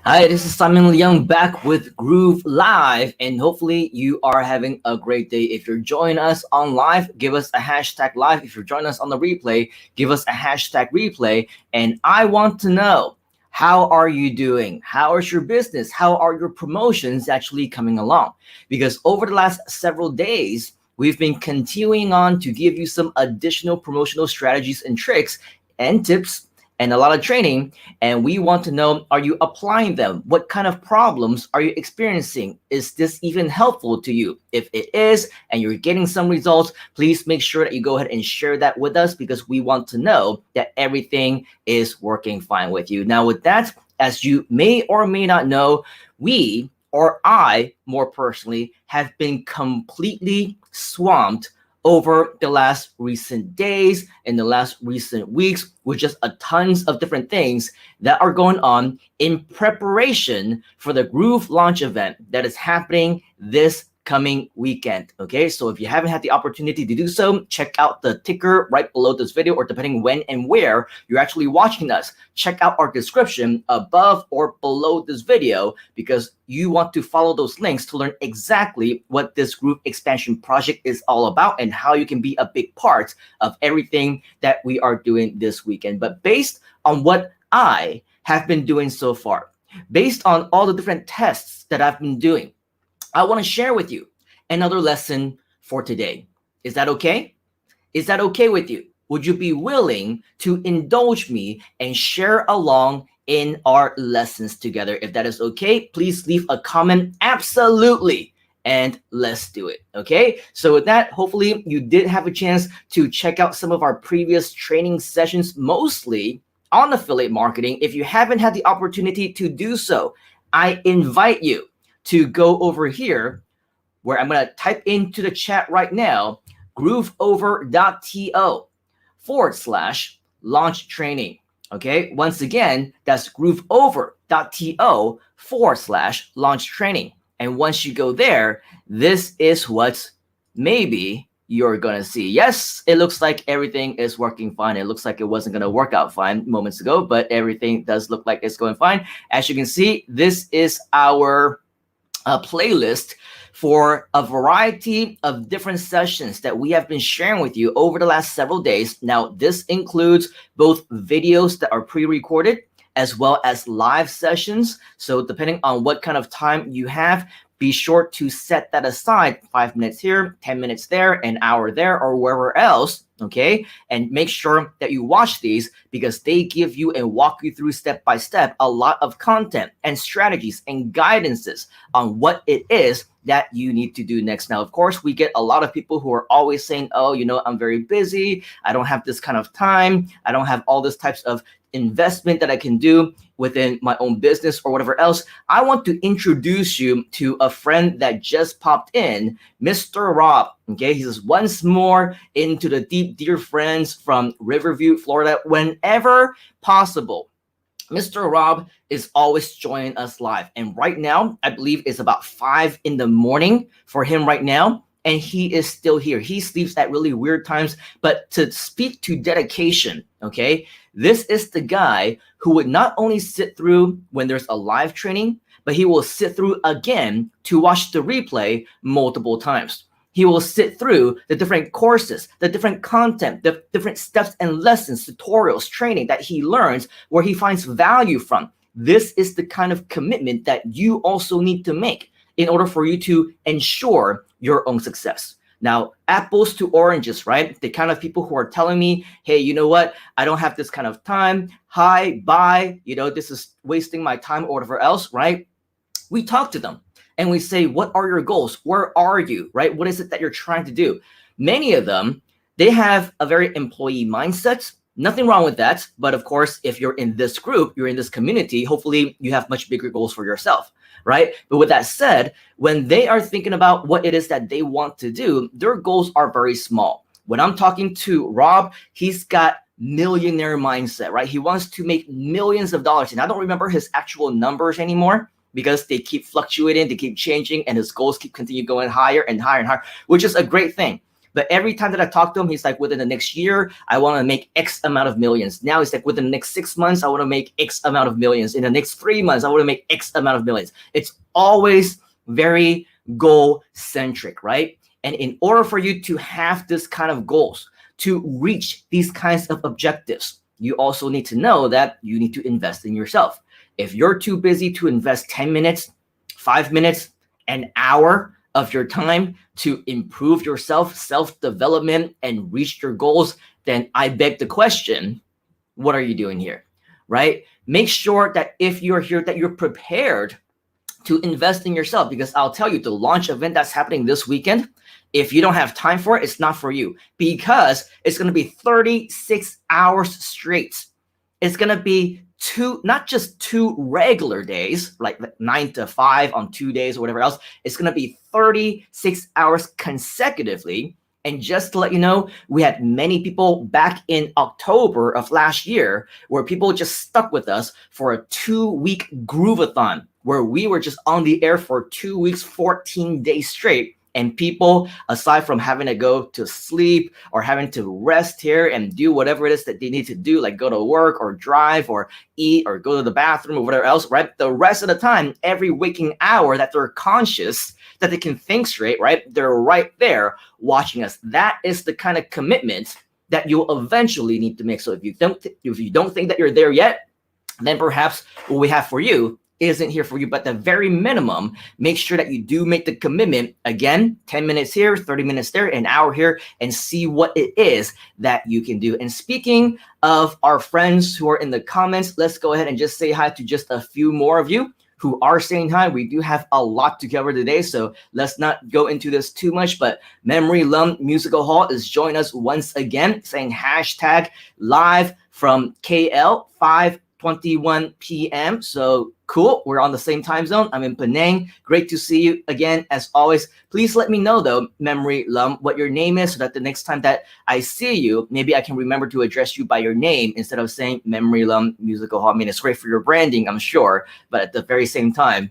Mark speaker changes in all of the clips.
Speaker 1: Hi, this is Simon Leung back with Groove Live, and hopefully you are having a great day. If you're joining us on live, give us a hashtag live. If you're joining us on the replay, give us a hashtag replay. And I want to know, how are you doing? How is your business? How are your promotions actually coming along? Because over the last several days, we've been continuing on to give you some additional promotional strategies and tricks and tips and a lot of training, and we want to know, are you applying them? What kind of problems are you experiencing? Is this even helpful to you? If it is and you're getting some results, please make sure that you go ahead and share that with us, because we want to know that everything is working fine with you. Now with that, as you may or may not know, we, or I more personally, have been completely swamped over the last recent days and the last recent weeks with just a tons of different things that are going on in preparation for the Groove launch event that is happening this coming weekend. Okay, so if you haven't had the opportunity to do so, check out the ticker right below this video, or depending when and where you're actually watching us, check out our description above or below this video, because you want to follow those links to learn exactly what this Groove expansion project is all about and how you can be a big part of everything that we are doing this weekend. But based on what I have been doing so far, based on all the different tests that I've been doing, I want to share with you another lesson for today. Is that okay? Is that okay with you? Would you be willing to indulge me and share along in our lessons together? If that is okay, please leave a comment. Absolutely. And let's do it. Okay. So with that, hopefully you did have a chance to check out some of our previous training sessions, mostly on affiliate marketing. If you haven't had the opportunity to do so, I invite you to go over here, where I'm going to type into the chat right now, grooveover.to/launch training. Okay, once again, that's grooveover.to/launch training. And once you go there, this is what maybe you're going to see. Yes, it looks like everything is working fine. It looks like it wasn't going to work out fine moments ago, but everything does look like it's going fine. As you can see, this is our playlist for a variety of different sessions that we have been sharing with you over the last several days. Now, this includes both videos that are pre-recorded as well as live sessions. So depending on what kind of time you have, be sure to set that aside, 5 minutes here, 10 minutes there, an hour there, or wherever else, okay? And make sure that you watch these, because they give you and walk you through step by step a lot of content and strategies and guidances on what it is that you need to do next. Now, of course, we get a lot of people who are always saying, oh, I'm very busy. I don't have this kind of time. I don't have all this types of investment that I can do within my own business or whatever else. I want to introduce you to a friend that just popped in, Mr. Rob. Okay, he's once more into the dear friends from Riverview, Florida, whenever possible. Mr. Rob is always joining us live. And right now, I believe it's about 5 in the morning for him right now. And he is still here. He sleeps at really weird times. But to speak to dedication, okay, this is the guy who would not only sit through when there's a live training, but he will sit through again to watch the replay multiple times. He will sit through the different courses, the different content, the different steps and lessons, tutorials, training that he learns, where he finds value from. This is the kind of commitment that you also need to make in order for you to ensure your own success. Now, apples to oranges, right? The kind of people who are telling me, hey, you know what? I don't have this kind of time. Hi, bye. This is wasting my time or whatever else, right? We talk to them and we say, what are your goals? Where are you, right? What is it that you're trying to do? Many of them, they have a very employee mindset. Nothing wrong with that. But of course, if you're in this group, you're in this community, hopefully you have much bigger goals for yourself, right? But with that said, when they are thinking about what it is that they want to do, their goals are very small. When I'm talking to Rob, he's got millionaire mindset, right? He wants to make millions of dollars. And I don't remember his actual numbers anymore, because they keep fluctuating, they keep changing, and his goals keep continue going higher and higher and higher, which is a great thing. But every time that I talk to him, he's like, within the next year, I want to make X amount of millions. Now he's like, within the next 6 months, I want to make X amount of millions. In the next 3 months, I want to make X amount of millions. It's always very goal centric, right? And in order for you to have this kind of goals, to reach these kinds of objectives, you also need to know that you need to invest in yourself. If you're too busy to invest 10 minutes, 5 minutes, an hour of your time to improve yourself, self-development, and reach your goals, then I beg the question, what are you doing here, right? Make sure that if you're here, that you're prepared to invest in yourself, because I'll tell you, the launch event that's happening this weekend, if you don't have time for it, it's not for you, because it's going to be 36 hours straight. It's going to be not just 2 regular days, like 9 to 5 on 2 days or whatever else. It's going to be 36 hours consecutively. And just to let you know, we had many people back in October of last year where people just stuck with us for a 2-week groovathon, where we were just on the air for 2 weeks, 14 days straight. And people, aside from having to go to sleep or having to rest here and do whatever it is that they need to do, like go to work or drive or eat or go to the bathroom or whatever else, right? The rest of the time, every waking hour that they're conscious, that they can think straight, right? They're right there watching us. That is the kind of commitment that you'll eventually need to make. So if you don't think that you're there yet, then perhaps what we have for you isn't here for you. But the very minimum, make sure that you do make the commitment. Again, 10 minutes here, 30 minutes there, an hour here, and see what it is that you can do. And speaking of our friends who are in the comments, let's go ahead and just say hi to just a few more of you who are saying hi. We do have a lot to cover today, so let's not go into this too much. But Memory Leung Musical Hall is joining us once again, saying hashtag live from KL 5:21 p.m. So cool. We're on the same time zone. I'm in Penang. Great to see you again, as always. Please let me know, though, Memory Leung, what your name is, so that the next time that I see you, maybe I can remember to address you by your name instead of saying Memory Leung Musical Hall. I mean, it's great for your branding, I'm sure. But at the very same time,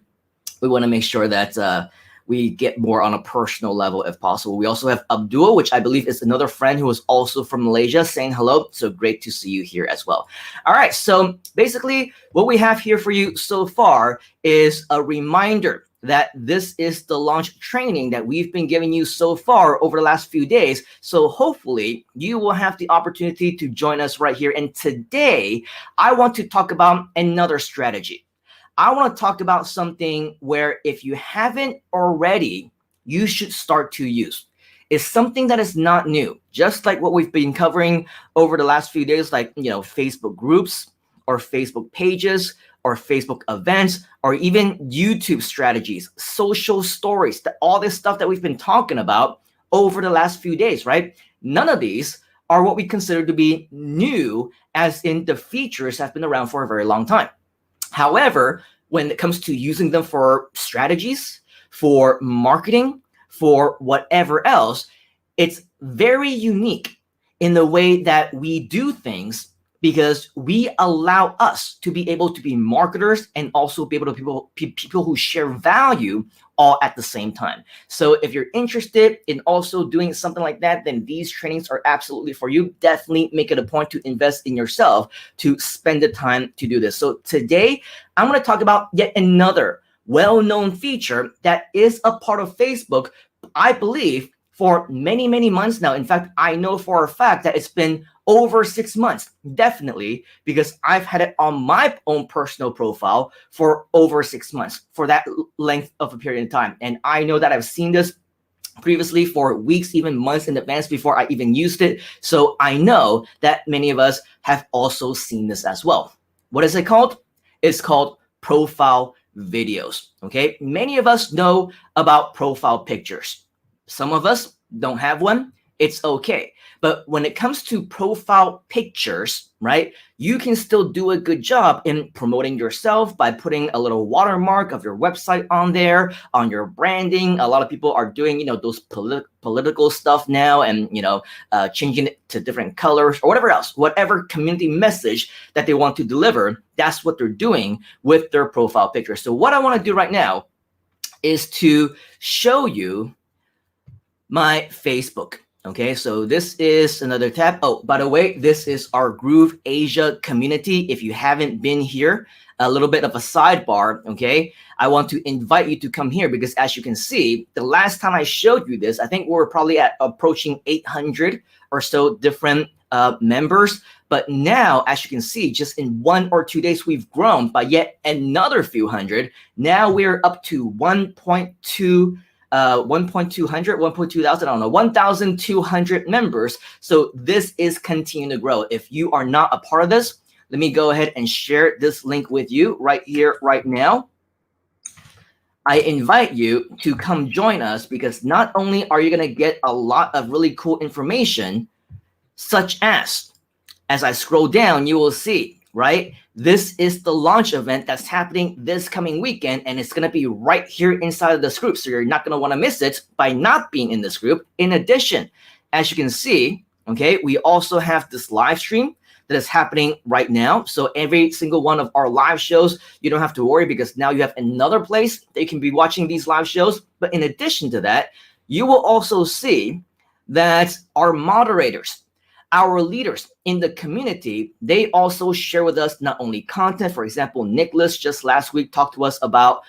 Speaker 1: we want to make sure that we get more on a personal level if possible. We also have Abdul, which I believe is another friend who is also from Malaysia, saying hello. So great to see you here as well. All right, so basically what we have here for you so far is a reminder that this is the launch training that we've been giving you so far over the last few days. So hopefully you will have the opportunity to join us right here. And today I want to talk about another strategy. I want to talk about something where if you haven't already, you should start to use. It's something that is not new, just like what we've been covering over the last few days, like, Facebook groups or Facebook pages or Facebook events or even YouTube strategies, social stories, all this stuff that we've been talking about over the last few days, right? None of these are what we consider to be new, as in the features have been around for a very long time. However, when it comes to using them for strategies, for marketing, for whatever else, it's very unique in the way that we do things, because we allow us to be able to be marketers and also be able to people who share value all at the same time. So if you're interested in also doing something like that, then these trainings are absolutely for you. Definitely make it a point to invest in yourself, to spend the time to do this. So today, I'm going to talk about yet another well-known feature that is a part of Facebook, I believe, for many, many months now. In fact, I know for a fact that it's been over 6 months, definitely, because I've had it on my own personal profile for over 6 months, for that length of a period of time. And I know that I've seen this previously for weeks, even months in advance before I even used it. So I know that many of us have also seen this as well. What is it called? It's called profile videos. Okay, many of us know about profile pictures. Some of us don't have one. It's okay. But when it comes to profile pictures, right, you can still do a good job in promoting yourself by putting a little watermark of your website on there, on your branding. A lot of people are doing, those political stuff now, and, changing it to different colors or whatever else, whatever community message that they want to deliver. That's what they're doing with their profile picture. So what I want to do right now is to show you my Facebook. Okay, so this is another tab. Oh, by the way, this is our Groove Asia community. If you haven't been here, a little bit of a sidebar, okay? I want to invite you to come here because as you can see, the last time I showed you this, I think we were probably at approaching 800 or so different members. But now, as you can see, just in 1 or 2 days, we've grown by yet another few hundred. Now we're up to 1.2 1.200, 1.2 thousand, I don't know, 1,200 members. So this is continuing to grow. If you are not a part of this, let me go ahead and share this link with you right here, right now. I invite you to come join us because not only are you going to get a lot of really cool information, such as I scroll down, you will see, right? This is the launch event that's happening this coming weekend, and it's going to be right here inside of this group. So you're not going to want to miss it by not being in this group. In addition, as you can see, okay, we also have this live stream that is happening right now. So every single one of our live shows, you don't have to worry because now you have another place that you can be watching these live shows. But in addition to that, you will also see that our moderators, our leaders in the community, they also share with us not only content. For example, Nicholas just last week talked to us about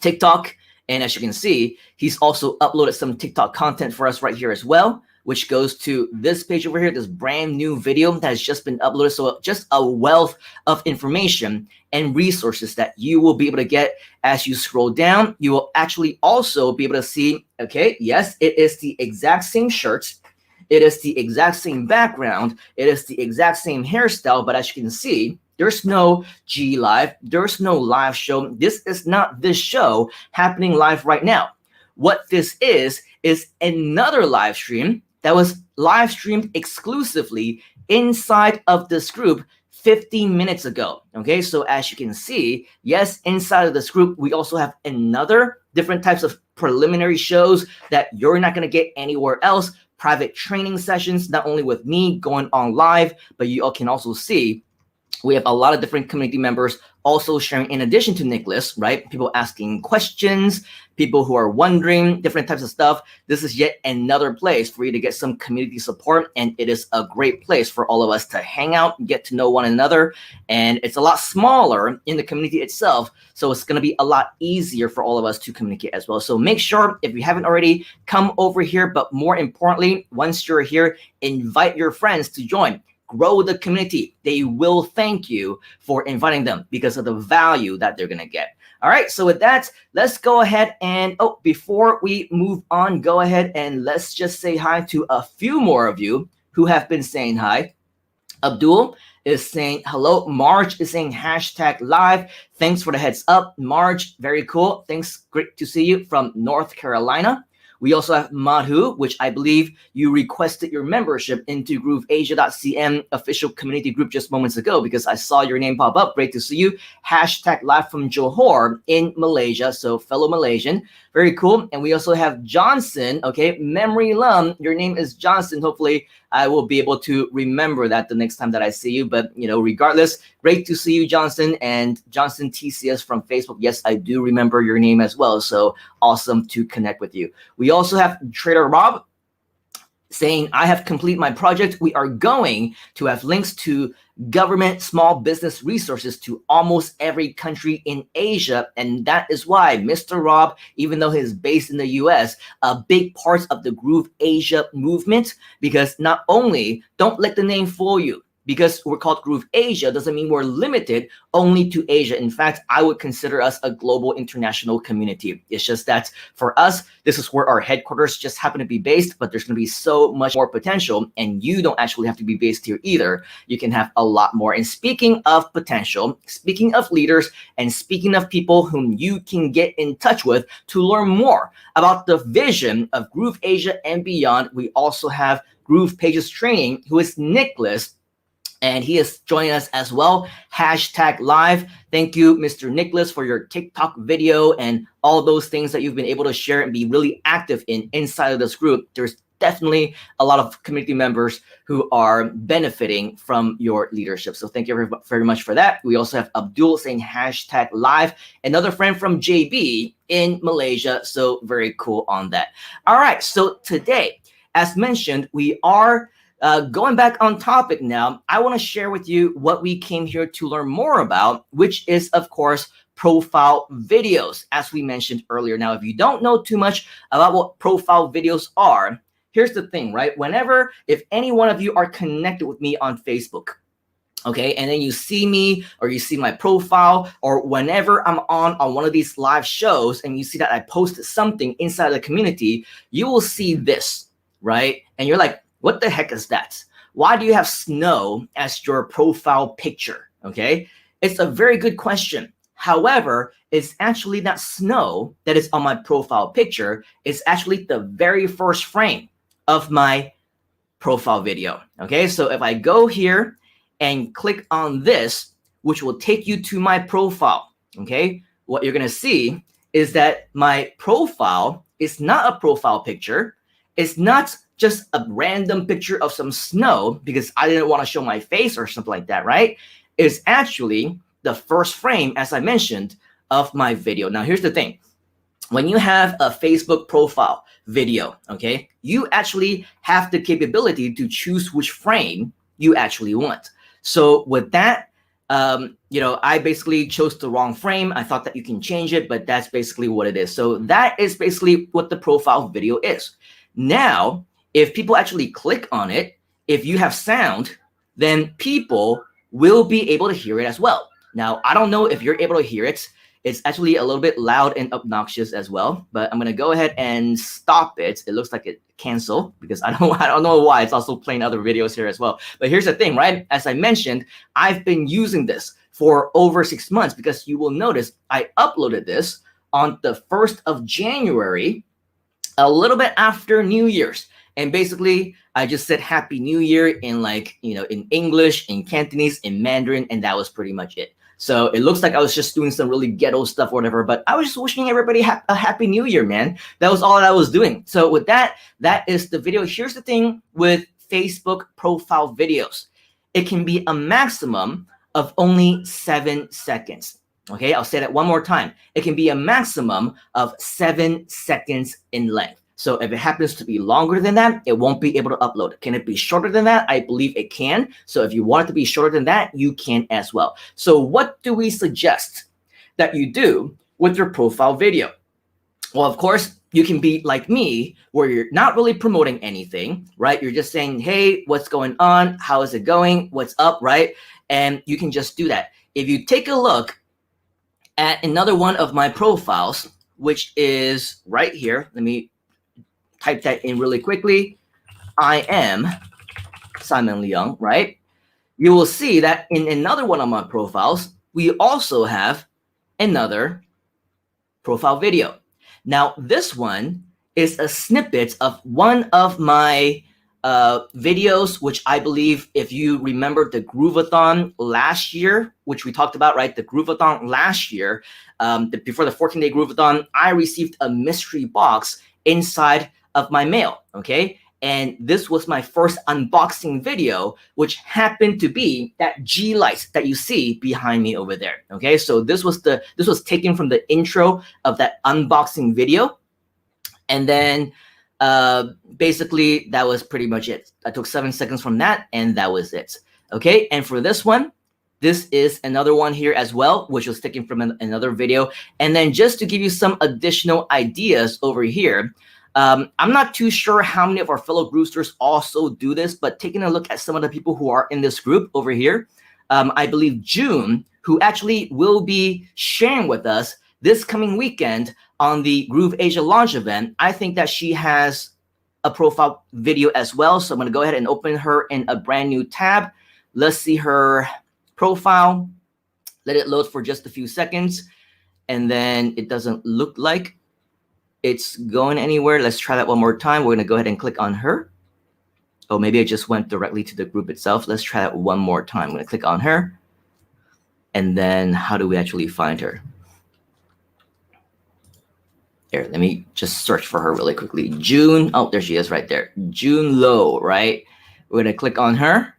Speaker 1: TikTok, and as you can see, he's also uploaded some TikTok content for us right here as well, which goes to this page over here, this brand new video that has just been uploaded. So just a wealth of information and resources that you will be able to get as you scroll down. You will actually also be able to see, okay, yes, it is the exact same shirts. It is the exact same background. It is the exact same hairstyle. But as you can see, there's no G Live. There's no live show. This is not this show happening live right now. What this is another live stream that was live streamed exclusively inside of this group 15 minutes ago. Okay, so as you can see, yes, inside of this group, we also have another different types of preliminary shows that you're not going to get anywhere else. Private training sessions, not only with me going on live, but you all can also see we have a lot of different community members also sharing in addition to Nicholas, right? People asking questions, people who are wondering different types of stuff. This is yet another place for you to get some community support. And it is a great place for all of us to hang out, get to know one another. And it's a lot smaller in the community itself. So it's going to be a lot easier for all of us to communicate as well. So make sure if you haven't already, come over here. But more importantly, once you're here, invite your friends to join. Grow the community. They will thank you for inviting them because of the value that they're going to get. All right. So with that, let's go ahead and, before we move on, go ahead and let's just say hi to a few more of you who have been saying hi. Abdul is saying hello. Marge is saying #live. Thanks for the heads up, Marge. Very cool. Thanks. Great to see you from North Carolina. We also have Madhu, which I believe you requested your membership into grooveasia.cn official community group just moments ago because I saw your name pop up. Great to see you. #live from Johor in Malaysia. So fellow Malaysian. Very cool. And we also have Johnson. Okay. Memory Lum. Your name is Johnson. Hopefully I will be able to remember that the next time that I see you. But, regardless, great to see you, Johnson. And Johnson TCS from Facebook. Yes, I do remember your name as well. So awesome to connect with you. We also have Trader Rob saying, I have completed my project. We are going to have links to government small business resources to almost every country in Asia. And that is why Mr. Rob, even though he's based in the US, a big part of the Groove Asia movement, because not only don't let the name fool you, because we're called Groove Asia doesn't mean we're limited only to Asia. In fact, I would consider us a global international community. It's just that for us, this is where our headquarters just happen to be based, but there's going to be so much more potential, and you don't actually have to be based here either. You can have a lot more. And speaking of potential, speaking of leaders, and speaking of people whom you can get in touch with to learn more about the vision of Groove Asia and beyond, we also have Groove Pages Training, who is Nicholas, and he is joining us as well. #live. Thank you, Mr. Nicholas, for your TikTok video and all those things that you've been able to share and be really active in inside of this group. There's definitely a lot of community members who are benefiting from your leadership. So thank you very much for that. We also have Abdul saying #live, another friend from JB in Malaysia. So very cool on that. All right, so today, as mentioned, we are going back on topic now. I want to share with you what we came here to learn more about, which is, of course, profile videos, as we mentioned earlier. Now, if you don't know too much about what profile videos are, here's the thing, right? If any one of you are connected with me on Facebook, okay, and then you see me or you see my profile, or whenever I'm on one of these live shows and you see that I posted something inside the community, you will see this, right? And you're like, what the heck is that? Why do you have snow as your profile picture? Okay, it's a very good question. However, it's actually not snow that is on my profile picture. It's actually the very first frame of my profile video. Okay, so if I go here and click on this, which will take you to my profile, okay, what you're gonna see is that my profile is not a profile picture. It's not just a random picture of some snow because I didn't want to show my face or something like that, right? It's actually the first frame, as I mentioned, of my video. Now, here's the thing. When you have a Facebook profile video, okay, you actually have the capability to choose which frame you actually want. So with that, I basically chose the wrong frame. I thought that you can change it, but that's basically what it is. So that is basically what the profile video is. Now, if people actually click on it, if you have sound, then people will be able to hear it as well. Now, I don't know if you're able to hear it. It's actually a little bit loud and obnoxious as well, but I'm gonna go ahead and stop it. It looks like it canceled because I don't know why. It's also playing other videos here as well. But here's the thing, right? As I mentioned, I've been using this for over 6 months because you will notice I uploaded this on the 1st of January, a little bit after New Year's. And basically, I just said Happy New Year in in English, in Cantonese, in Mandarin, and that was pretty much it. So it looks like I was just doing some really ghetto stuff or whatever, but I was just wishing everybody a Happy New Year, man. That was all that I was doing. So with that, that is the video. Here's the thing with Facebook profile videos. It can be a maximum of only 7 seconds. Okay, I'll say that one more time. It can be a maximum of 7 seconds in length. So if it happens to be longer than that, it won't be able to upload. Can it be shorter than that? I believe it can. So if you want it to be shorter than that, you can as well. So what do we suggest that you do with your profile video? Well, of course, you can be like me, where you're not really promoting anything, right? You're just saying, hey, what's going on? How is it going? What's up, right? And you can just do that. If you take a look at another one of my profiles, which is right here, let me type that in really quickly. I am Simon Leung, right? You will see that in another one of my profiles, we also have another profile video. Now, this one is a snippet of one of my videos, which I believe, if you remember the Groovathon last year, which we talked about, right? The Groovathon last year, before the 14-day Groovathon, I received a mystery box inside of my mail, okay? And this was my first unboxing video, which happened to be that G light that you see behind me over there, okay? So this was taken from the intro of that unboxing video. And then basically that was pretty much it. I took 7 seconds from that and that was it, okay? And for this one, this is another one here as well, which was taken from another video. And then just to give you some additional ideas over here, I'm not too sure how many of our fellow Groupsters also do this, but taking a look at some of the people who are in this group over here, I believe June, who actually will be sharing with us this coming weekend on the Groove Asia launch event, I think that she has a profile video as well. So I'm going to go ahead and open her in a brand new tab. Let's see her profile. Let it load for just a few seconds. And then it doesn't look like it's going anywhere. Let's try that one more time. We're going to go ahead and click on her. Oh, maybe I just went directly to the group itself. Let's try that one more time. I'm going to click on her. And then how do we actually find her? Here, let me just search for her really quickly. June, oh, there she is right there. June Low, right? We're gonna click on her.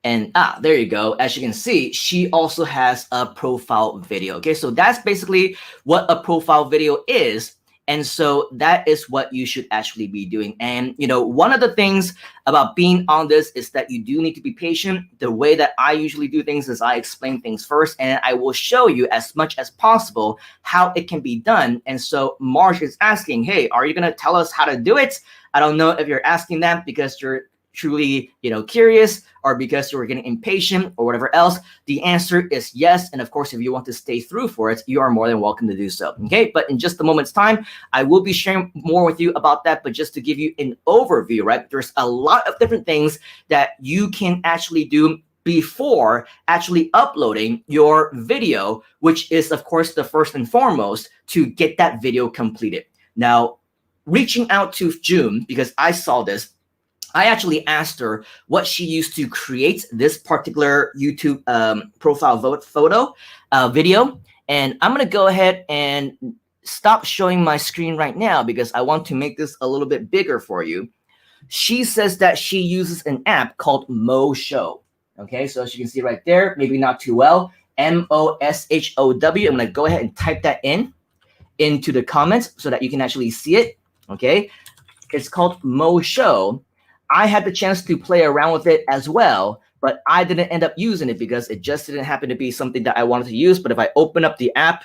Speaker 1: And there you go. As you can see, she also has a profile video. Okay, so that's basically what a profile video is. And so that is what you should actually be doing. And, you know, one of the things about being on this is that you do need to be patient. The way that I usually do things is I explain things first, and I will show you as much as possible how it can be done. And so Marge is asking, hey, are you going to tell us how to do it? I don't know if you're asking that because you're truly, you know, curious, or because you were getting impatient or whatever else. The answer is yes. And of course, if you want to stay through for it, you are more than welcome to do so. Okay, but in just a moment's time, I will be sharing more with you about that. But just to give you an overview, right, there's a lot of different things that you can actually do before actually uploading your video, which is of course the first and foremost to get that video completed. Now, reaching out to June, because I saw this, I actually asked her what she used to create this particular YouTube profile video. And I'm going to go ahead and stop showing my screen right now because I want to make this a little bit bigger for you. She says that she uses an app called Moshow. Okay, so as you can see right there, maybe not too well, Moshow. I'm going to go ahead and type that into the comments so that you can actually see it. Okay, it's called Moshow. I had the chance to play around with it as well, but I didn't end up using it because it just didn't happen to be something that I wanted to use. But if I open up the app,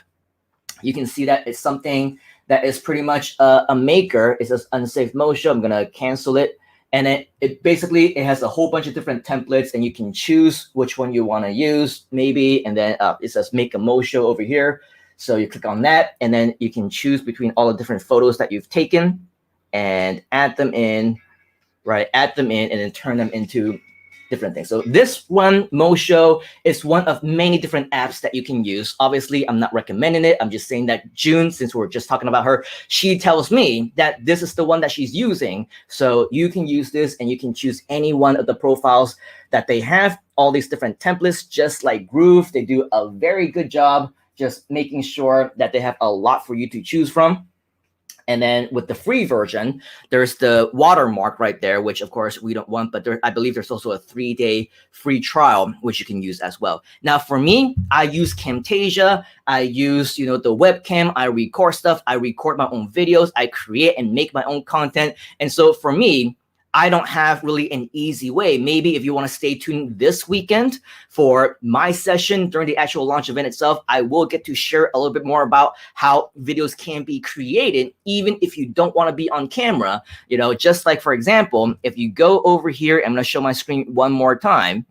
Speaker 1: you can see that it's something that is pretty much a maker. It says unsafe Moshow. I'm going to cancel it. And it basically, it has a whole bunch of different templates, and you can choose which one you want to use, maybe. And then it says make a Moshow over here. So you click on that, and then you can choose between all the different photos that you've taken and add them in. Right, add them in and then turn them into different things. So this one, Moshow, is one of many different apps that you can use. Obviously, I'm not recommending it. I'm just saying that June, since we're just talking about her, she tells me that this is the one that she's using. So you can use this, and you can choose any one of the profiles that they have. All these different templates, just like Groove, they do a very good job just making sure that they have a lot for you to choose from. And then with the free version, there's the watermark right there, which of course we don't want, but I believe there's also a 3-day free trial, which you can use as well. Now for me, I use Camtasia. I use, you know, the webcam. I record stuff. I record my own videos. I create and make my own content. And so for me, I don't have really an easy way. Maybe if you want to stay tuned this weekend for my session during the actual launch event itself, I will get to share a little bit more about how videos can be created, even if you don't want to be on camera. You know, just like, for example, if you go over here, I'm going to show my screen one more time.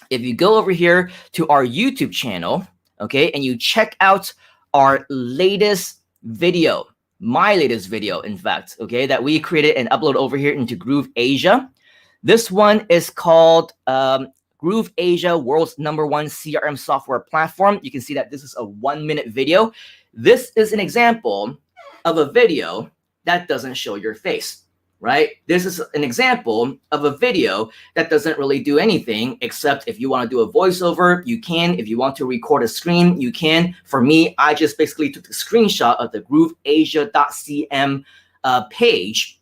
Speaker 1: If you go over here to our YouTube channel, okay, and you check out our latest video, my latest video, in fact, okay, that we created and upload over here into Groove Asia. This one is called Groove Asia, world's #1 CRM software platform. You can see that this is a 1-minute video. This is an example of a video that doesn't show your face, right? This is an example of a video that doesn't really do anything, except if you want to do a voiceover, you can. If you want to record a screen, you can. For me, I just basically took a screenshot of the grooveasia.cm page,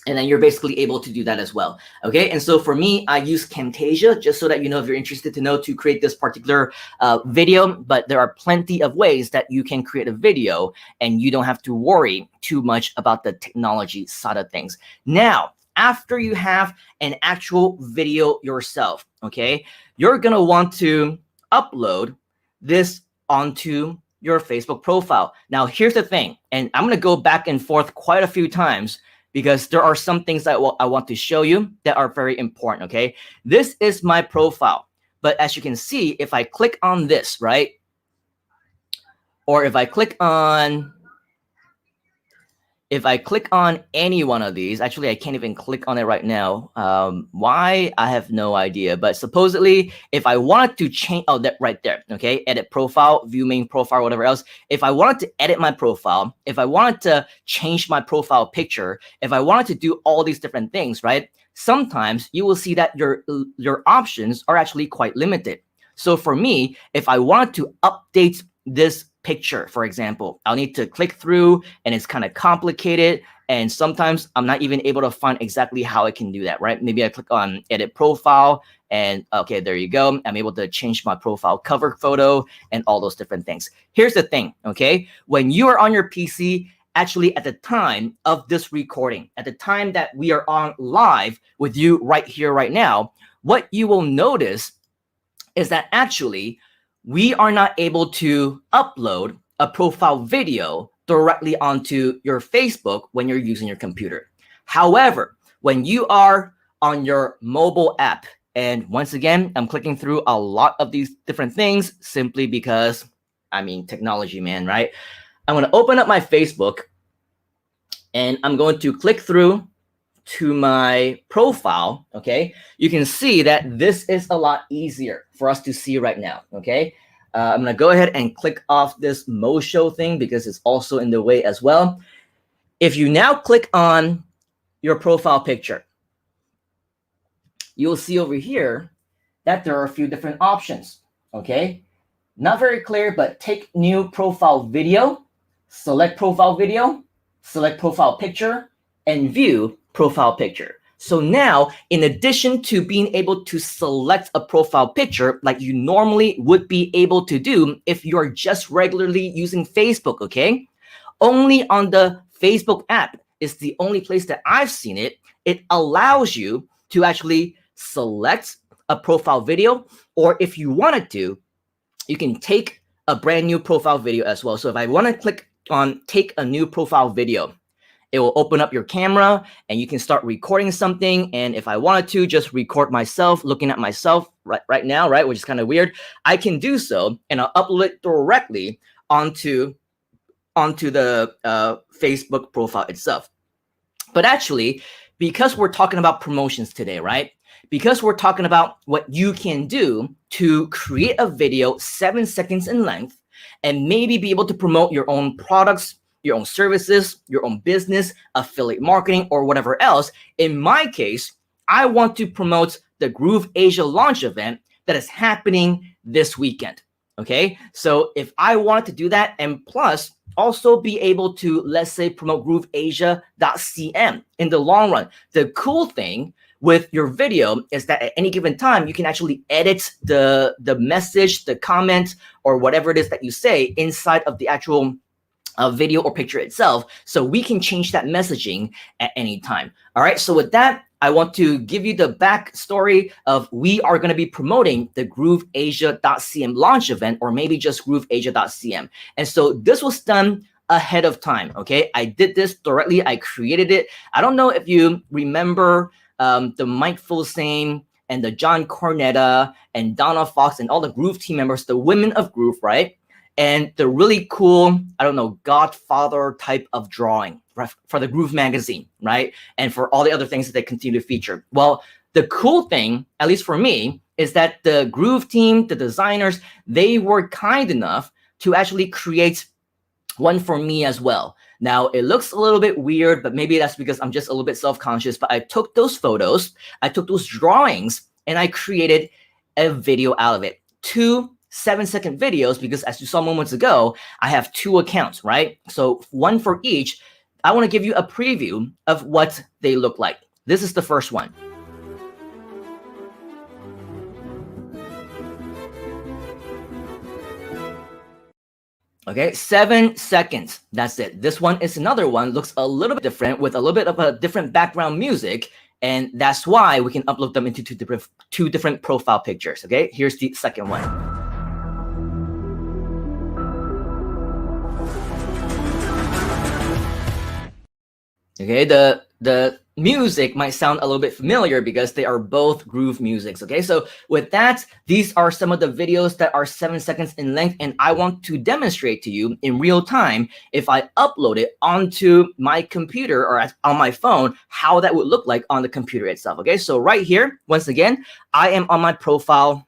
Speaker 1: and then you're basically able to do that as well. Okay, and so for me, I use Camtasia, just so that you know, if you're interested to know, to create this particular video. But there are plenty of ways that you can create a video, and you don't have to worry too much about the technology side of things. Now, after you have an actual video yourself, okay, you're gonna want to upload this onto your Facebook profile. Now, here's the thing, and I'm gonna go back and forth quite a few times, because there are some things that I want to show you that are very important, okay? This is my profile. But as you can see, if I click on this, right? Or if I click on any one of these, actually, I can't even click on it right now. Why? I have no idea. But supposedly, if I wanted to change, oh, that right there, okay? Edit profile, view main profile, whatever else. If I wanted to edit my profile, if I wanted to change my profile picture, if I wanted to do all these different things, right? Sometimes you will see that your options are actually quite limited. So for me, if I wanted to update this picture, for example. I'll need to click through and it's kind of complicated. And sometimes I'm not even able to find exactly how I can do that, right? Maybe I click on edit profile and okay, there you go. I'm able to change my profile cover photo and all those different things. Here's the thing, okay? When you are on your PC, actually at the time of this recording, at the time that we are on live with you right here, right now, what you will notice is that actually we are not able to upload a profile video directly onto your Facebook when you're using your computer. However, when you are on your mobile app, and once again, I'm clicking through a lot of these different things simply because, I mean, technology, man, right? I'm going to open up my Facebook and I'm going to click through to my profile, okay? You can see that this is a lot easier for us to see right now, okay? I'm gonna go ahead and click off this Mosho thing because it's also in the way as well. If you now click on your profile picture, you'll see over here that there are a few different options, okay? Not very clear, but take new profile video, select profile video, select profile picture, and view profile picture. So now, in addition to being able to select a profile picture like you normally would be able to do if you're just regularly using Facebook, okay? Only on the Facebook app is the only place that I've seen it. It allows you to actually select a profile video, or if you wanted to, you can take a brand new profile video as well. So if I want to click on take a new profile video, it will open up your camera and you can start recording something. And if I wanted to just record myself, looking at myself right now, right, which is kind of weird, I can do so and I'll upload it directly onto the Facebook profile itself. But actually, because we're talking about promotions today, right? Because we're talking about what you can do to create a video 7 seconds in length and maybe be able to promote your own products, your own services, your own business, affiliate marketing, or whatever else. In my case, I want to promote the Groove Asia launch event that is happening this weekend. Okay, so if I wanted to do that and plus also be able to, let's say, promote grooveasia.cm in the long run, the cool thing with your video is that at any given time, you can actually edit the message, the comment, or whatever it is that you say inside of the actual video or picture itself, so we can change that messaging at any time. All right, so with that, I want to give you the backstory of we are going to be promoting the grooveasia.cm launch event, or maybe just grooveasia.cm. And so this was done ahead of time, okay? I did this directly. I created it. I don't know if you remember the Mike Fulsane and the John Cornetta and Donna Fox and all the Groove team members, the women of Groove, right? And the really cool, I don't know, Godfather type of drawing for the Groove magazine, right? And for all the other things that they continue to feature. Well, the cool thing, at least for me, is that the Groove team, the designers, they were kind enough to actually create one for me as well. Now, it looks a little bit weird, but maybe that's because I'm just a little bit self-conscious, but I took those photos, I took those drawings, and I created a video out of it. 2 7-second videos, because as you saw moments ago, I have 2 accounts, right? So one for each. I want to give you a preview of what they look like. This is the first one. Okay, 7 seconds. That's it. This one is another one. Looks a little bit different with a little bit of a different background music. And that's why we can upload them into two different profile pictures. Okay, here's the second one. Okay, the music might sound a little bit familiar because they are both groove musics. Okay, so with that, these are some of the videos that are 7 seconds in length, and I want to demonstrate to you in real time, if I upload it onto my computer or on my phone, how that would look like on the computer itself. Okay, so right here, once again, I am on my profile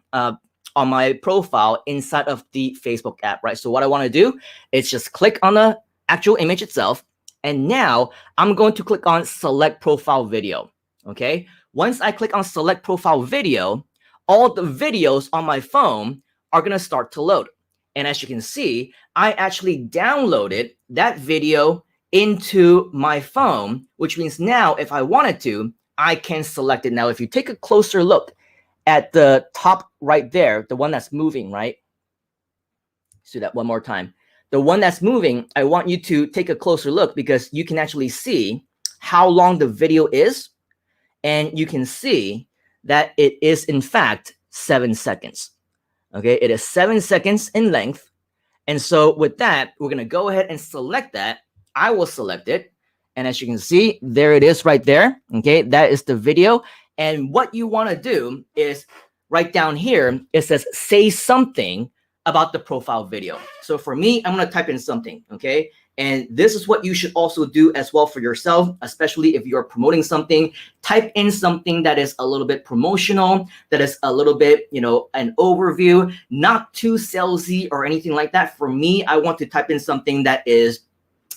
Speaker 1: inside of the Facebook app, right? So what I want to do is just click on the actual image itself. And now I'm going to click on select profile video, okay? Once I click on select profile video, all the videos on my phone are gonna start to load. And as you can see, I actually downloaded that video into my phone, which means now if I wanted to, I can select it. Now, if you take a closer look at the top right there, the one that's moving, right? Let's do that one more time. The one that's moving, I want you to take a closer look because you can actually see how long the video is. And you can see that it is, in fact, 7 seconds. Okay, it is 7 seconds in length. And so with that, we're going to go ahead and select that. I will select it. And as you can see, there it is right there. Okay, that is the video. And what you want to do is right down here, it says say something about the profile video. So for me, I'm going to type in something. Okay. And this is what you should also do as well for yourself, especially if you're promoting something. Type in something that is a little bit promotional, that is a little bit, an overview, not too salesy or anything like that. For me, I want to type in something that is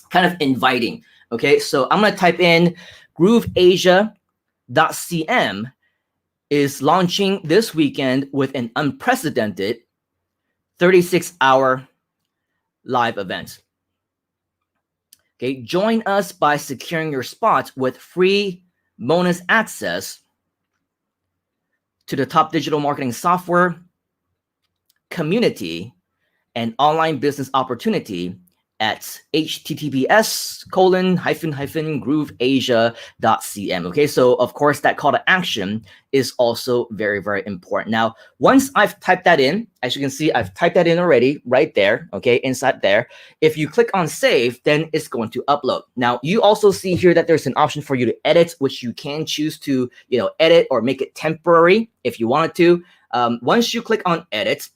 Speaker 1: kind of inviting. Okay, so I'm going to type in grooveasia.cm is launching this weekend with an unprecedented 36-hour live event. Okay, join us by securing your spot with free bonus access to the top digital marketing software, community, and online business opportunity at https://grooveasia.cm. Okay, so of course that call to action is also very, very important. Now, once I've typed that in, as you can see, I've typed that in already right there, okay, inside there. If you click on save, then it's going to upload. Now, you also see here that there's an option for you to edit, which you can choose to, edit or make it temporary if you wanted to. Once you click on edit,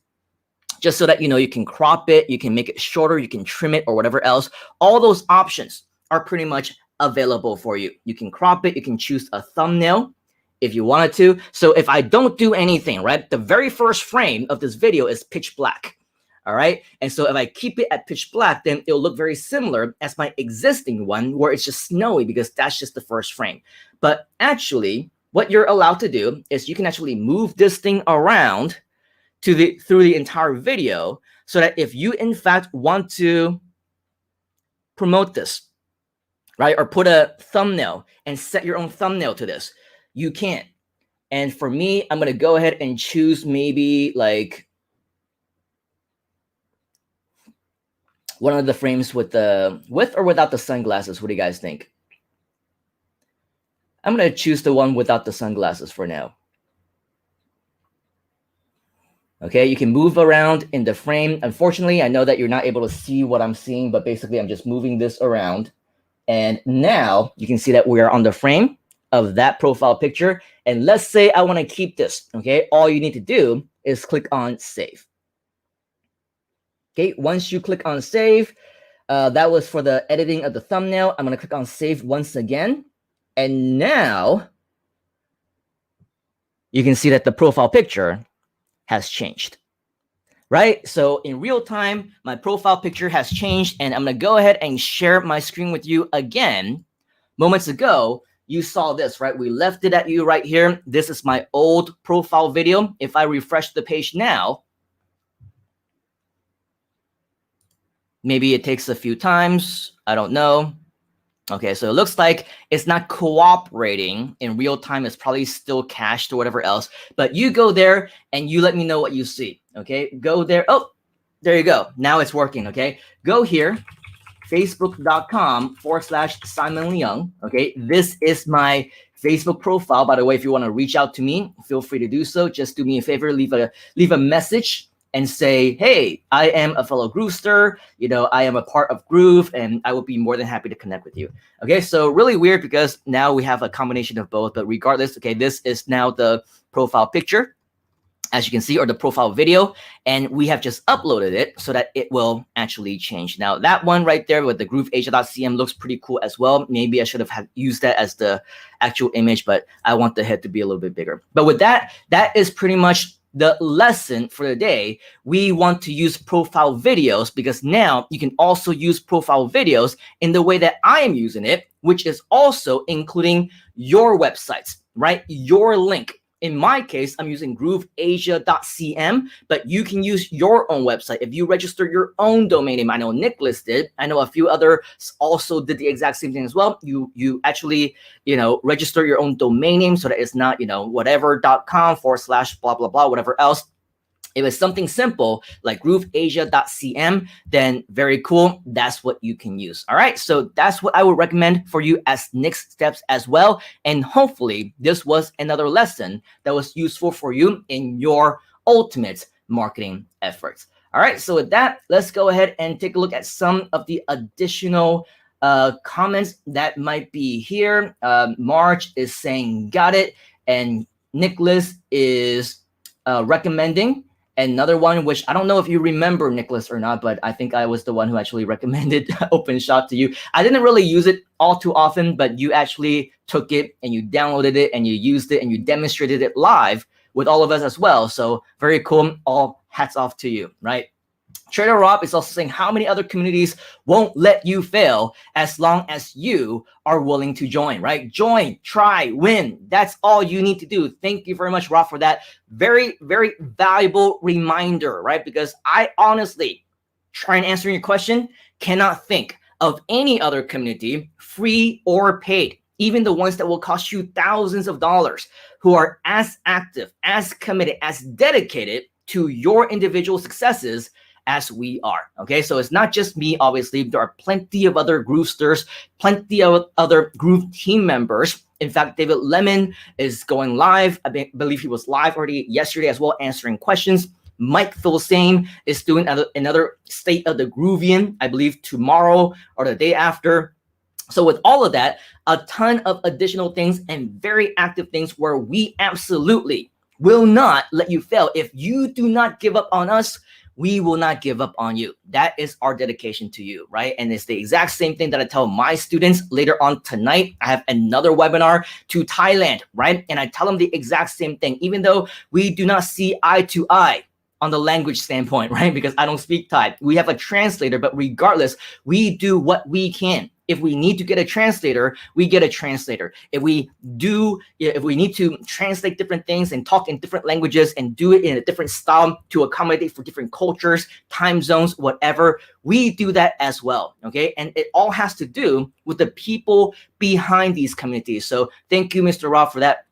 Speaker 1: just so that you can crop it, you can make it shorter, you can trim it or whatever else. All those options are pretty much available for you. You can crop it, you can choose a thumbnail if you wanted to. So if I don't do anything, right, the very first frame of this video is pitch black. All right. And so if I keep it at pitch black, then it'll look very similar as my existing one where it's just snowy because that's just the first frame. But actually, what you're allowed to do is you can actually move this thing around through the entire video, so that if you in fact want to promote this, right, or put a thumbnail and set your own thumbnail to this, you can. And for me, I'm going to go ahead and choose maybe like one of the frames with or without the sunglasses. What do you guys think? I'm going to choose the one without the sunglasses for now. Okay, you can move around in the frame. Unfortunately, I know that you're not able to see what I'm seeing, but basically I'm just moving this around. And now you can see that we are on the frame of that profile picture. And let's say I want to keep this, okay? All you need to do is click on save. Okay, once you click on save, that was for the editing of the thumbnail. I'm going to click on save once again. And now you can see that the profile picture has changed, right? So in real time, my profile picture has changed, and I'm going to go ahead and share my screen with you again. Moments ago, you saw this, right? We left it at you right here. This is my old profile video. If I refresh the page now, maybe it takes a few times. I don't know. Okay, so it looks like it's not cooperating in real time. It's probably still cached or whatever else. But you go there and you let me know what you see. Okay, go there. Oh, there you go. Now it's working. Okay, go here, facebook.com/Simon Leung. Okay, this is my Facebook profile. By the way, if you want to reach out to me, feel free to do so. Just do me a favor, leave a message and say, hey, I am a fellow Groovester, I am a part of Groove, and I would be more than happy to connect with you. Okay, so really weird because now we have a combination of both, but regardless, okay, this is now the profile picture, as you can see, or the profile video, and we have just uploaded it so that it will actually change. Now, that one right there with the grooveasia.cm looks pretty cool as well. Maybe I should have used that as the actual image, but I want the head to be a little bit bigger. But with that, that is pretty much the lesson for the day. We want to use profile videos because now you can also use profile videos in the way that I am using it, which is also including your websites, right? Your link. In my case, I'm using grooveasia.cm, but you can use your own website. If you register your own domain name, I know Nicholas did. I know a few others also did the exact same thing as well. You actually, register your own domain name so that it's not, whatever.com/, blah, blah, blah, whatever else. If it's something simple like grooveasia.cm, then very cool. That's what you can use. All right. So that's what I would recommend for you as next steps as well. And hopefully this was another lesson that was useful for you in your ultimate marketing efforts. All right. So with that, let's go ahead and take a look at some of the additional comments that might be here. Marge is saying, got it. And Nicholas is recommending another one, which I don't know if you remember, Nicholas, or not, but I think I was the one who actually recommended OpenShot to you. I didn't really use it all too often, but you actually took it and you downloaded it and you used it and you demonstrated it live with all of us as well. So very cool. All hats off to you, right? Trader Rob is also saying how many other communities won't let you fail as long as you are willing to join, right? Join, try, win. That's all you need to do. Thank you very much, Rob, for that very, very valuable reminder, right? Because I honestly, trying to answer your question, cannot think of any other community, free or paid, even the ones that will cost you thousands of dollars, who are as active, as committed, as dedicated to your individual successes as we are. Okay, so it's not just me. Obviously, there are plenty of other Groovesters, plenty of other Groove team members. In fact, David Lemon is going live. I believe he was live already yesterday as well, answering questions. Mike Philsane is doing another State of the Groovian, I believe tomorrow or the day after. So with all of that, a ton of additional things and very active things where we absolutely will not let you fail. If you do not give up on us, we will not give up on you. That is our dedication to you, right? And it's the exact same thing that I tell my students later on tonight. I have another webinar to Thailand, right? And I tell them the exact same thing, even though we do not see eye to eye on the language standpoint, right? Because I don't speak Thai. We have a translator, but regardless, we do what we can. If we need to get a translator, we get a translator. If we need to translate different things and talk in different languages and do it in a different style to accommodate for different cultures, time zones, whatever, we do that as well, okay? And it all has to do with the people behind these communities. So thank you, Mr. Rob, for that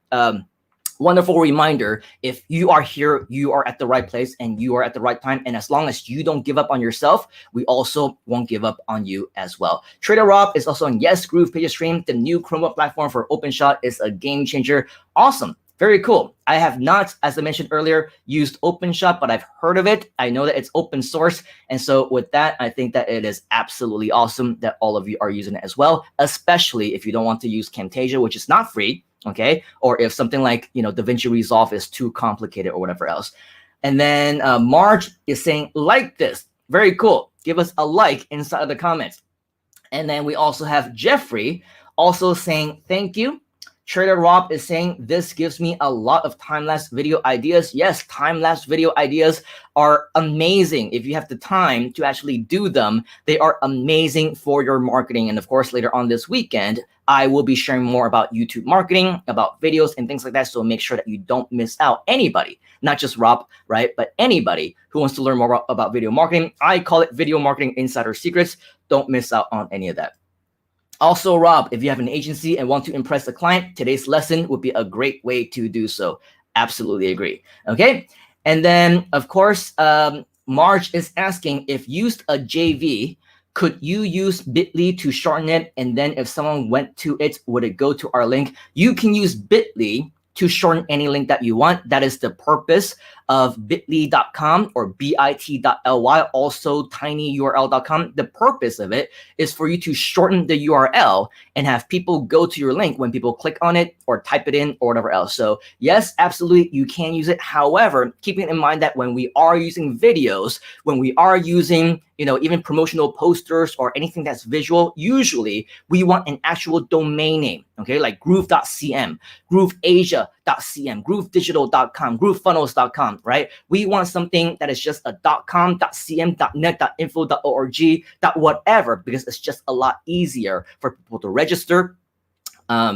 Speaker 1: wonderful reminder. If you are here, you are at the right place and you are at the right time. And as long as you don't give up on yourself, we also won't give up on you as well. Trader Rob is also on Yes Groove Page Stream. The new Chromebook platform for OpenShot is a game changer. Awesome. Very cool. I have not, as I mentioned earlier, used OpenShot, but I've heard of it. I know that it's open source. And so with that, I think that it is absolutely awesome that all of you are using it as well, especially if you don't want to use Camtasia, which is not free. Okay, or if something like DaVinci Resolve is too complicated or whatever else. And then Marge is saying like this. Very cool. Give us a like inside of the comments. And then we also have Jeffrey also saying thank you. Trader Rob is saying this gives me a lot of time-lapse video ideas. Yes, time-lapse video ideas are amazing. If you have the time to actually do them, they are amazing for your marketing. And of course, later on this weekend, I will be sharing more about YouTube marketing, about videos and things like that. So make sure that you don't miss out. Anybody, not just Rob, right? But anybody who wants to learn more about video marketing. I call it Video Marketing Insider Secrets. Don't miss out on any of that. Also, Rob, if you have an agency and want to impress a client, today's lesson would be a great way to do so. Absolutely agree. Okay. And then, of course, Marge is asking, if used a JV, could you use Bitly to shorten it? And then if someone went to it, would it go to our link? You can use Bitly to shorten any link that you want. That is the purpose of bit.ly.com or bit.ly, also tinyurl.com. The purpose of it is for you to shorten the URL and have people go to your link when people click on it or type it in or whatever else. So yes, absolutely, you can use it. However, keeping in mind that when we are using videos, when we are using even promotional posters or anything that's visual, usually we want an actual domain name, okay? Like groove.cm, grooveasia.cm, groovedigital.com, groovefunnels.com, right? We want something that is just a .com, .cm, .net, .info, .org, .whatever, because it's just a lot easier for people to register,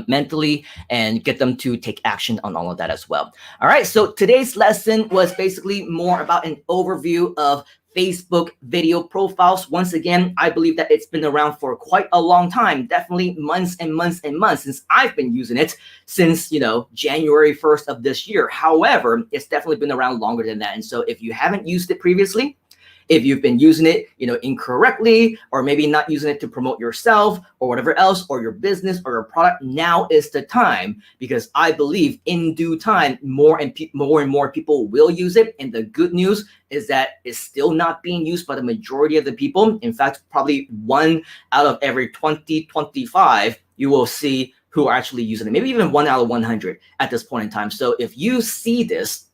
Speaker 1: mentally, and get them to take action on all of that as well. All right, so today's lesson was basically more about an overview of Facebook video profiles. Once again, I believe that it's been around for quite a long time, definitely months and months and months since I've been using it since, January 1st of this year. However, it's definitely been around longer than that. And so if you haven't used it previously, if you've been using it, incorrectly, or maybe not using it to promote yourself or whatever else, or your business or your product, now is the time, because I believe in due time, more and more people will use it. And the good news is that it's still not being used by the majority of the people. In fact, probably 1 out of every 20, 25, you will see who are actually using it. Maybe even 1 out of 100 at this point in time. So if you see this,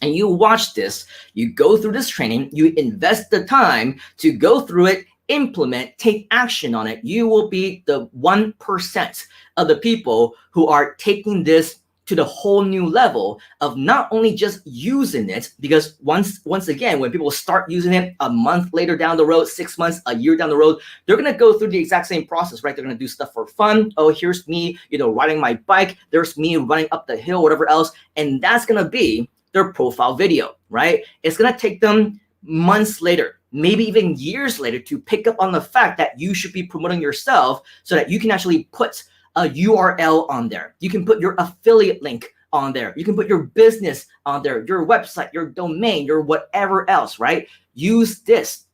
Speaker 1: and you watch this, you go through this training, you invest the time to go through it, implement, take action on it, you will be the 1% of the people who are taking this to the whole new level of not only just using it, because once again, when people start using it a month later down the road, 6 months, a year down the road, they're going to go through the exact same process, right? They're going to do stuff for fun. Oh, here's me, riding my bike. There's me running up the hill, whatever else. And that's going to be their profile video, right? It's gonna take them months later, maybe even years later, to pick up on the fact that you should be promoting yourself so that you can actually put a URL on there. You can put your affiliate link on there. You can put your business on there, your website, your domain, your whatever else, right? Use this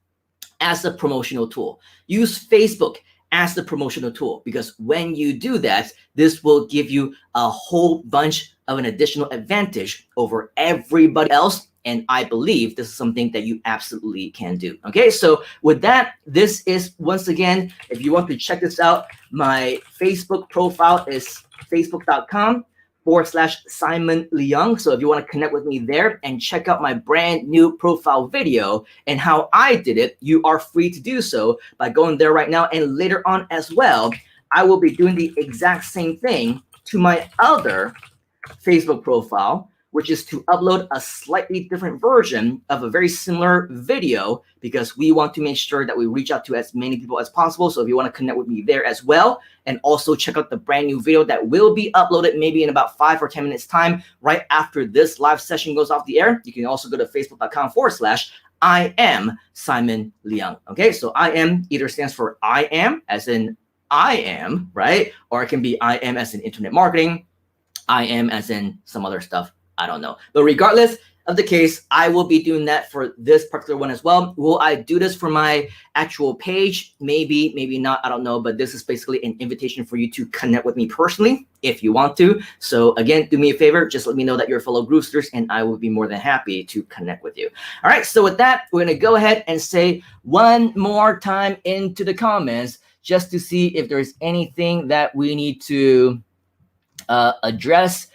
Speaker 1: as a promotional tool. Use Facebook as the promotional tool, because when you do that, this will give you a whole bunch of an additional advantage over everybody else. And I believe this is something that you absolutely can do. Okay, so with that, this is, once again, if you want to check this out, my Facebook profile is facebook.com/Simon Leung. So if you want to connect with me there and check out my brand new profile video and how I did it, you are free to do so by going there right now. And later on as well, I will be doing the exact same thing to my other Facebook profile, which is to upload a slightly different version of a very similar video, because we want to make sure that we reach out to as many people as possible. So if you want to connect with me there as well, and also check out the brand new video that will be uploaded maybe in about 5 or 10 minutes time, right after this live session goes off the air, you can also go to facebook.com/I am Simon Leung. Okay, so I am either stands for I am, as in I am, right? Or it can be I am as in internet marketing, I am as in some other stuff. I don't know. But regardless of the case, I will be doing that for this particular one as well. Will I do this for my actual page? Maybe, maybe not. I don't know. But this is basically an invitation for you to connect with me personally if you want to. So again, do me a favor. Just let me know that you're fellow Groovesters, and I will be more than happy to connect with you. All right. So with that, we're going to go ahead and say one more time into the comments just to see if there's anything that we need to address.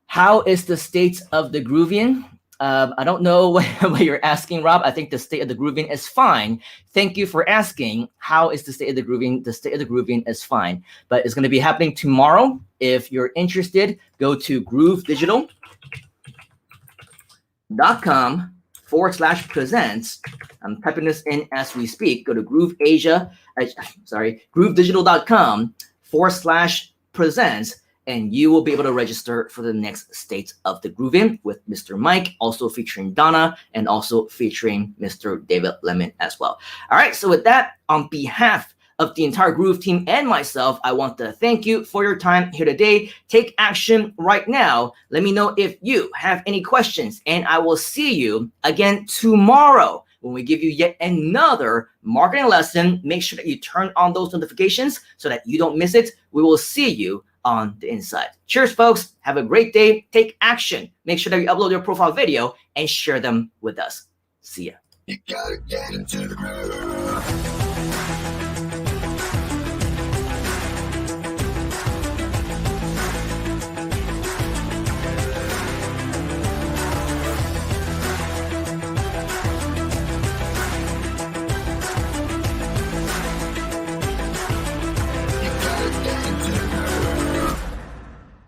Speaker 1: How is the state of the Groovian? I don't know what you're asking, Rob. I think the state of the Groovian is fine. Thank you for asking. How is the state of the Groovian? The state of the Groovian is fine, but it's going to be happening tomorrow. If you're interested, go to groovedigital.com/presents. I'm typing this in as we speak. Go to groovedigital.com/presents. And you will be able to register for the next State of the Groovin with Mr. Mike, also featuring Donna, and also featuring Mr. David Lemon as well. All right, so with that, on behalf of the entire Groove team and myself, I want to thank you for your time here today. Take action right now. Let me know if you have any questions, and I will see you again tomorrow when we give you yet another marketing lesson. Make sure that you turn on those notifications so that you don't miss it. We will see you on the inside. Cheers, folks. Have a great day. Take action. Make sure that you upload your profile video and share them with us. See ya. You gotta get into the groove.